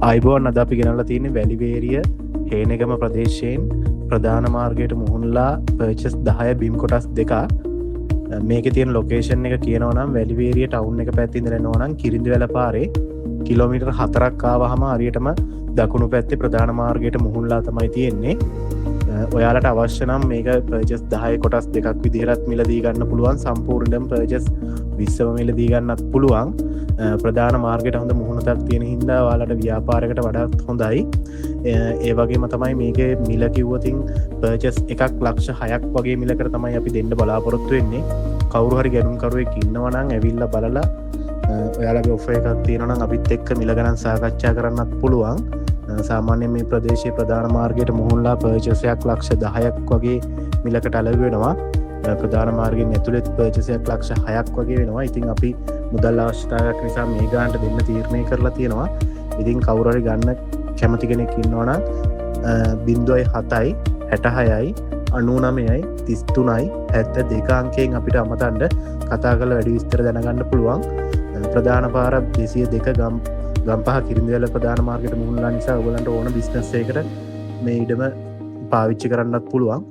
අයිබෝන් අද අපි ගෙනල්ලා තියෙන්නේ වැලිවේරිය හේනගම ප්‍රදේශයෙන් ප්‍රධාන මාර්ගයට මුහුණලා පර්චස් 10 බිම් කොටස් දෙක. මේකේ තියෙන ලොකේෂන් එක කියනවා නම් වැලිවේරිය ටවුන් එක පැත්තේ ඉඳලා එනවා නම් කිරිඳිවැල පාරේ කිලෝමීටර් 4ක් ආවහම හරියටම දකුණු පැත්තේ ප්‍රධාන මාර්ගයට මුහුණලා තමයි තියෙන්නේ. ඔයාලට අවශ්‍ය නම් මේක පර්චස් 10 කොටස් දෙකක් විදිහට මිලදී ගන්න පුළුවන්. සම්පූර්ණයෙන්ම පර්චස් 20ම මිලදී ගන්නත් පුළුවන්. ප්‍රධාන මාර්ගයට හොඳ මුහුණතක් තියෙන හින්දා ඔයාලට ව්‍යාපාරයකට වඩාත් හොඳයි. ඒ වගේම තමයි මේකේ මිල කිව්වොතින් පර්චස් එකක් ලක්ෂ 6ක් වගේ මිලකට තමයි අපි දෙන්න බලාපොරොත්තු වෙන්නේ. කවුරු හරි ගැනුම්කරුවෙක් ඉන්නවා නම් ඇවිල්ලා බලලා ඔයාලගේ ඔෆර් එකක් තියෙනවා නම් අපිත් එක්ක මිල ගණන් සාකච්ඡා කරන්නත් පුළුවන්. සාමාන්‍යයෙන් මේ ප්‍රදේශයේ ප්‍රධාන මාර්ගයට මුහුණලා පර්චස් එකක් ලක්ෂ 10ක් වගේ මිලකට අලෙවි වෙනවා. ප්‍රධාන මාර්ගයෙන් ඇතුළත් පර්චස් එකක් ලක්ෂ 6ක් වගේ වෙනවා. ඉතින් අපි මුදල් අවශ්‍යතාවයක් නිසා මේ ගානට දෙන්න තීරණය කරලා තියෙනවා. ඉතින් කවුරු හරි ගන්න කැමති කෙනෙක් ඉන්නවා නම් 07යි 66යි 99යි 33යි 72 අංකයෙන් අපිට අමතන්න කතා කරලා වැඩි විස්තර දැනගන්න පුළුවන්. ප්‍රධාන පාර 202 ගම්පහ කිරිඳිවැල ප්‍රධාන මාර්ගයට මුහුණලා නිසා ඔයගලන්ට ඕන බිස්නස් එකකට මේ ඉඩම පාවිච්චි කරන්නත් පුළුවන්.